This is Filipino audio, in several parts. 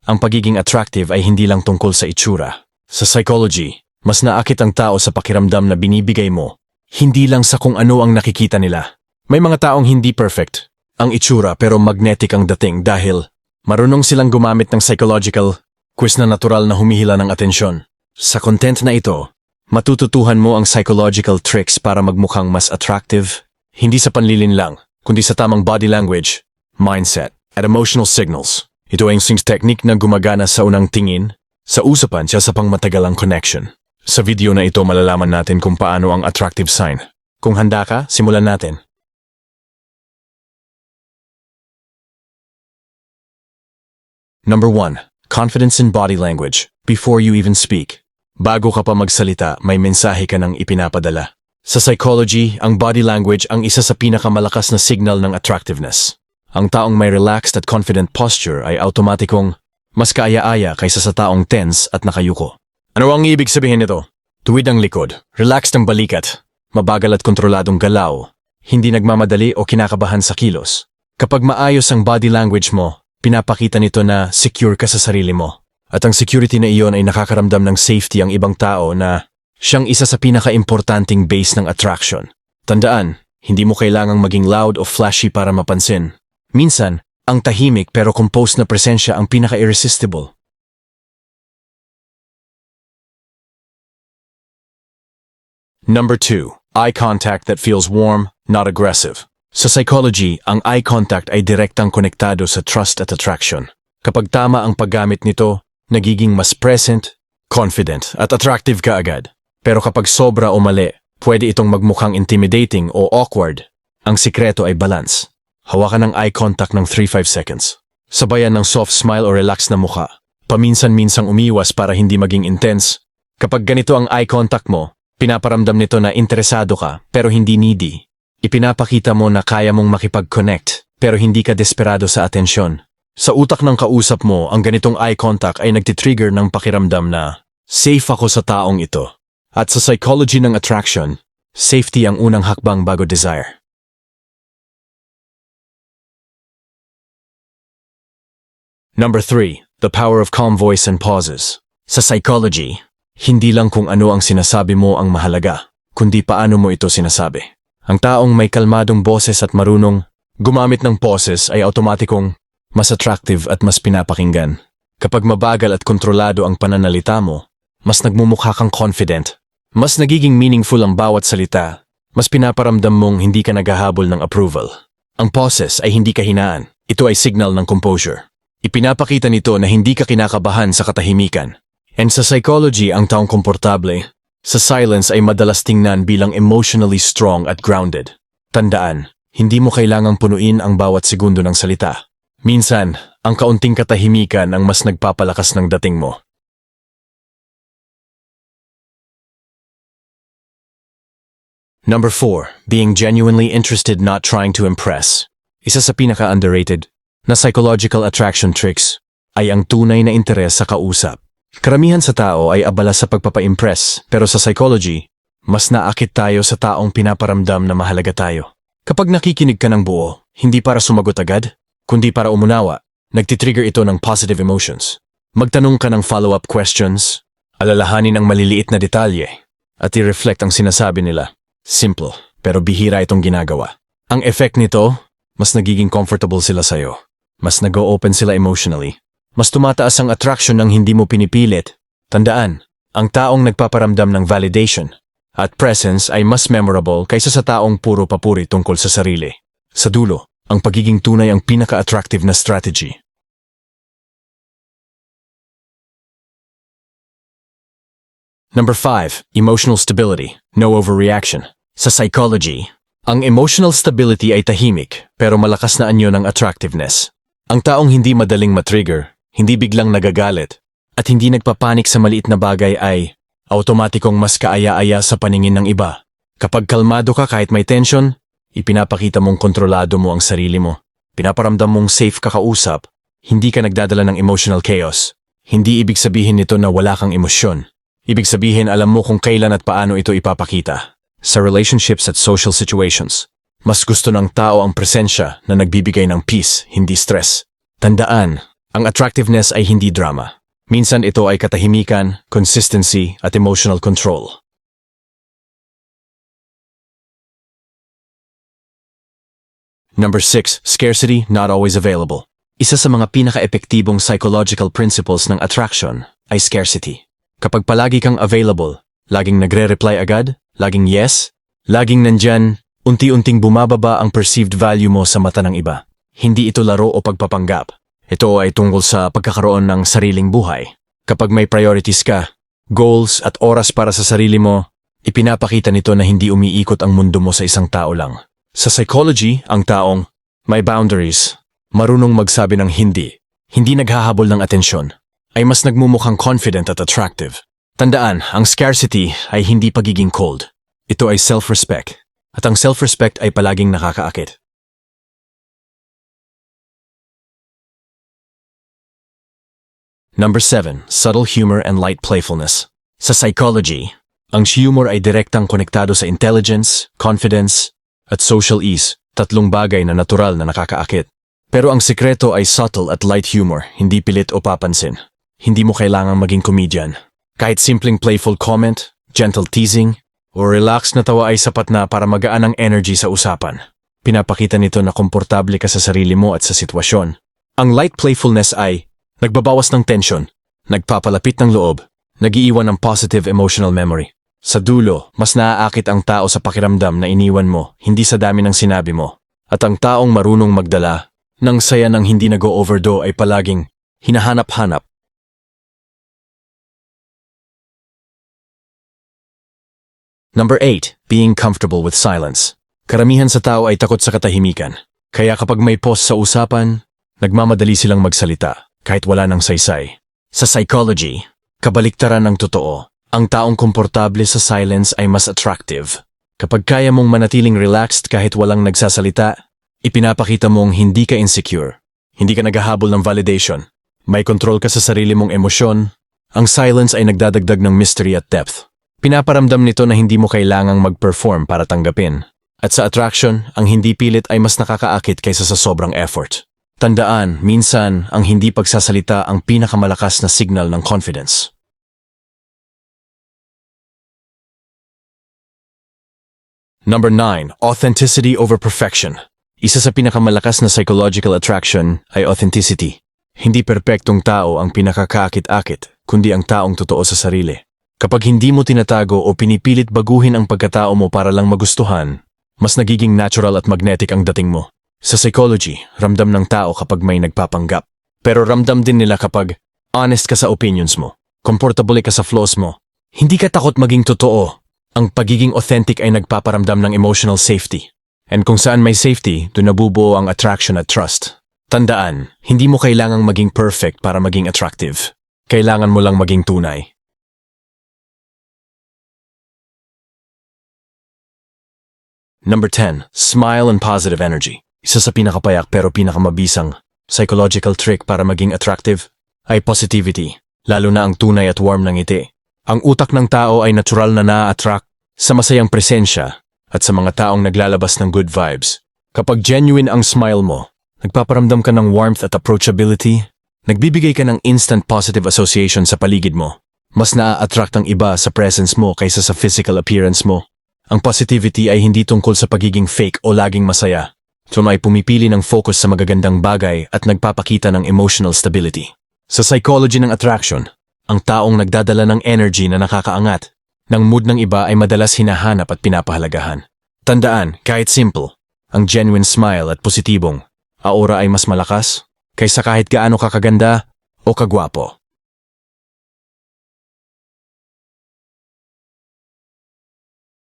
ang pagiging attractive ay hindi lang tungkol sa itsura. Sa psychology, mas naakit ang tao sa pakiramdam na binibigay mo, hindi lang sa kung ano ang nakikita nila. May mga taong hindi perfect ang itsura pero magnetic ang dating dahil marunong silang gumamit ng psychological quiz na natural na humihila ng atensyon. Sa content na ito, matututuhan mo ang psychological tricks para magmukhang mas attractive, hindi sa panlilin lang, kundi sa tamang body language, mindset, at emotional signals. Ito ay yung technique na gumagana sa unang tingin, sa usapan siya sa pangmatagalang connection. Sa video na ito malalaman natin kung paano ang attractive sign. Kung handa ka, simulan natin. Number 1. Confidence in body language. Before you even speak. Bago ka pa magsalita, may mensahe ka nang ipinapadala. Sa psychology, ang body language ang isa sa pinakamalakas na signal ng attractiveness. Ang taong may relaxed at confident posture ay automatikong mas kaaya-aya kaysa sa taong tense at nakayuko. Ano ang ibig sabihin nito? Tuwid ang likod, relaxed ang balikat, mabagal at kontroladong galaw, hindi nagmamadali o kinakabahan sa kilos. Kapag maayos ang body language mo, pinapakita nito na secure ka sa sarili mo. At ang security na iyon ay nakakaramdam ng safety ang ibang tao na siyang isa sa pinaka-importanting base ng attraction. Tandaan, hindi mo kailangang maging loud o flashy para mapansin. Minsan, ang tahimik pero composed na presensya ang pinaka-irresistible. Number 2. Eye contact that feels warm, not aggressive. Sa psychology, ang eye contact ay direktang konektado sa trust at attraction. Kapag tama ang paggamit nito, nagiging mas present, confident at attractive ka agad. Pero kapag sobra o mali, pwede itong magmukhang intimidating o awkward. Ang sikreto ay balance. Hawakan ng eye contact ng 3-5 seconds. Sabayan ng soft smile o relax na mukha. Paminsan-minsang umiwas para hindi maging intense. Kapag ganito ang eye contact mo, pinaparamdam nito na interesado ka pero hindi needy. Ipinapakita mo na kaya mong makipag-connect pero hindi ka desperado sa atensyon. Sa utak ng kausap mo, ang ganitong eye contact ay nagtitrigger ng pakiramdam na safe ako sa taong ito. At sa psychology ng attraction, safety ang unang hakbang bago desire. Number 3. The power of calm voice and pauses. Sa psychology, hindi lang kung ano ang sinasabi mo ang mahalaga, kundi paano mo ito sinasabi. Ang taong may kalmadong boses at marunong gumamit ng pauses ay automatikong mas attractive at mas pinapakinggan. Kapag mabagal at kontrolado ang pananalita mo, mas nagmumukha kang confident, mas nagiging meaningful ang bawat salita, mas pinaparamdam mong hindi ka naghahabol ng approval. Ang pauses ay hindi kahinaan, ito ay signal ng composure. Ipinapakita nito na hindi ka kinakabahan sa katahimikan. And sa psychology, ang taong komportable sa silence ay madalas tingnan bilang emotionally strong at grounded. Tandaan, hindi mo kailangang punuin ang bawat segundo ng salita. Minsan, ang kaunting katahimikan ang mas nagpapalakas ng dating mo. Number 4. Being genuinely interested, not trying to impress. Isa sa pinaka-underrated na psychological attraction tricks ay ang tunay na interes sa kausap. Karamihan sa tao ay abala sa pagpapa-impress, pero sa psychology, mas naakit tayo sa taong pinaparamdam na mahalaga tayo. Kapag nakikinig ka ng buo, hindi para sumagot agad, kundi para umunawa, nagtitrigger ito ng positive emotions. Magtanong ka ng follow-up questions, alalahanin ang maliliit na detalye, at i-reflect ang sinasabi nila. Simple, pero bihira itong ginagawa. Ang effect nito, mas nagiging comfortable sila sa'yo. Mas nag-o-open sila emotionally. Mas tumataas ang attraction ng hindi mo pinipilit. Tandaan, ang taong nagpaparamdam ng validation at presence ay mas memorable kaysa sa taong puro papuri tungkol sa sarili. Sa dulo, ang pagiging tunay ang pinaka-attractive na strategy. Number 5. Emotional stability. No overreaction. Sa psychology, ang emotional stability ay tahimik pero malakas na anyo ng attractiveness. Ang taong hindi madaling matrigger, hindi biglang nagagalit, at hindi nagpapanik sa maliit na bagay ay automatikong mas kaaya-aya sa paningin ng iba. Kapag kalmado ka kahit may tension, ipinapakita mong kontrolado mo ang sarili mo. Pinaparamdam mong safe ka kausap, hindi ka nagdadala ng emotional chaos. Hindi ibig sabihin nito na wala kang emosyon. Ibig sabihin alam mo kung kailan at paano ito ipapakita. Sa relationships at social situations, mas gusto ng tao ang presensya na nagbibigay ng peace, hindi stress. Tandaan, Ang attractiveness ay hindi drama. Minsan ito ay katahimikan, consistency at emotional control. Number 6. Scarcity not always available. Isa sa mga pinaka-epektibong psychological principles ng attraction ay scarcity. Kapag palagi kang available, laging nagre-reply agad, laging yes, laging nandyan, unti-unting bumababa ang perceived value mo sa mata ng iba. Hindi ito laro o pagpapanggap. Ito ay tungkol sa pagkakaroon ng sariling buhay. Kapag may priorities ka, goals at oras para sa sarili mo, ipinapakita nito na hindi umiikot ang mundo mo sa isang tao lang. Sa psychology, ang taong may boundaries, marunong magsabi ng hindi naghahabol ng atensyon, ay mas nagmumukhang confident at attractive. Tandaan, ang scarcity ay hindi pagiging cold. Ito ay self-respect. At ang self-respect ay palaging nakakaakit. Number 7. Subtle humor and light playfulness. Sa psychology, ang humor ay direktang konektado sa intelligence, confidence, at social ease, tatlong bagay na natural na nakakaakit. Pero ang sikreto ay subtle at light humor, hindi pilit o papansin. Hindi mo kailangang maging comedian. Kahit simpleng playful comment, gentle teasing, o relaxed na tawa ay sapat na para magaan ang energy sa usapan. Pinapakita nito na komportable ka sa sarili mo at sa sitwasyon. Ang light playfulness ay nagbabawas ng tension, nagpapalapit ng loob, nag-iiwan ng positive emotional memory. Sa dulo, mas naaakit ang tao sa pakiramdam na iniwan mo, hindi sa dami ng sinabi mo. At ang taong marunong magdala ng saya ng hindi nag-o-overdo ay palaging hinahanap-hanap. Number 8. Being comfortable with silence. Karamihan sa tao ay takot sa katahimikan. Kaya kapag may pause sa usapan, nagmamadali silang magsalita, kahit wala ng saysay. Sa psychology, kabaliktaran ng totoo. Ang taong komportable sa silence ay mas attractive. Kapag kaya mong manatiling relaxed kahit walang nagsasalita, ipinapakita mong hindi ka insecure. Hindi ka naghahabol ng validation. May control ka sa sarili mong emosyon. Ang silence ay nagdadagdag ng mystery at depth. Pinaparamdam nito na hindi mo kailangang mag-perform para tanggapin. At sa attraction, ang hindi pilit ay mas nakakaakit kaysa sa sobrang effort. Tandaan, minsan, ang hindi pagsasalita ang pinakamalakas na signal ng confidence. Number 9. Authenticity over perfection. Isa sa pinakamalakas na psychological attraction ay authenticity. Hindi perpektong tao ang pinakakaakit-akit, kundi ang taong totoo sa sarili. Kapag hindi mo tinatago o pinipilit baguhin ang pagkatao mo para lang magustuhan, mas nagiging natural at magnetic ang dating mo. Sa psychology, ramdam ng tao kapag may nagpapanggap. Pero ramdam din nila kapag honest ka sa opinions mo, komportable ka sa flaws mo, hindi ka takot maging totoo. Ang pagiging authentic ay nagpaparamdam ng emotional safety. And kung saan may safety, doon nabubuo ang attraction at trust. Tandaan, hindi mo kailangang maging perfect para maging attractive. Kailangan mo lang maging tunay. Number 10. Smile and positive energy. Isa sa pinakapayak pero pinakamabisang psychological trick para maging attractive ay positivity, lalo na ang tunay at warm ng ngiti. Ang utak ng tao ay natural na na-attract sa masayang presensya at sa mga taong naglalabas ng good vibes. Kapag genuine ang smile mo, nagpaparamdam ka ng warmth at approachability, nagbibigay ka ng instant positive association sa paligid mo. Mas na-attract ang iba sa presence mo kaysa sa physical appearance mo. Ang positivity ay hindi tungkol sa pagiging fake o laging masaya. Ito ay pumipili ng focus sa magagandang bagay at nagpapakita ng emotional stability. Sa psychology ng attraction, ang taong nagdadala ng energy na nakakaangat ng mood ng iba ay madalas hinahanap at pinapahalagahan. Tandaan, kahit simple, ang genuine smile at positibong aura ay mas malakas kaysa kahit gaano kakaganda o kagwapo.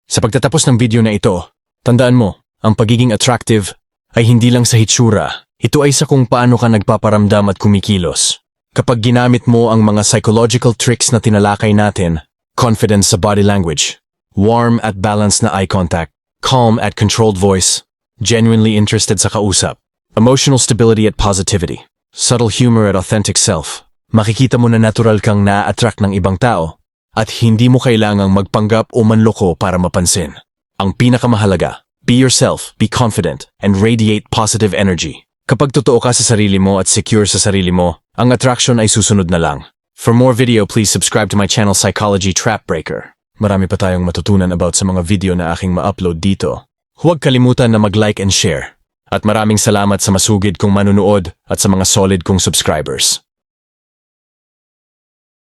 Sa pagtatapos ng video na ito, tandaan mo, ang pagiging attractive ay hindi lang sa hitsura. Ito ay sa kung paano ka nagpaparamdam at kumikilos. Kapag ginamit mo ang mga psychological tricks na tinalakay natin, confidence sa body language, warm at balanced na eye contact, calm at controlled voice, genuinely interested sa kausap, emotional stability at positivity, subtle humor at authentic self, makikita mo na natural kang na-attract ng ibang tao at hindi mo kailangang magpanggap o manloko para mapansin. Ang pinakamahalaga, be yourself, be confident, and radiate positive energy. Kapag totoo ka sa sarili mo at secure sa sarili mo, ang attraction ay susunod na lang. For more video, please subscribe to my channel Psychology Trap Breaker. Marami pa tayong matutunan about sa mga video na aking ma-upload dito. Huwag kalimutan na mag-like and share. At maraming salamat sa masugid kong manunood at sa mga solid kong subscribers.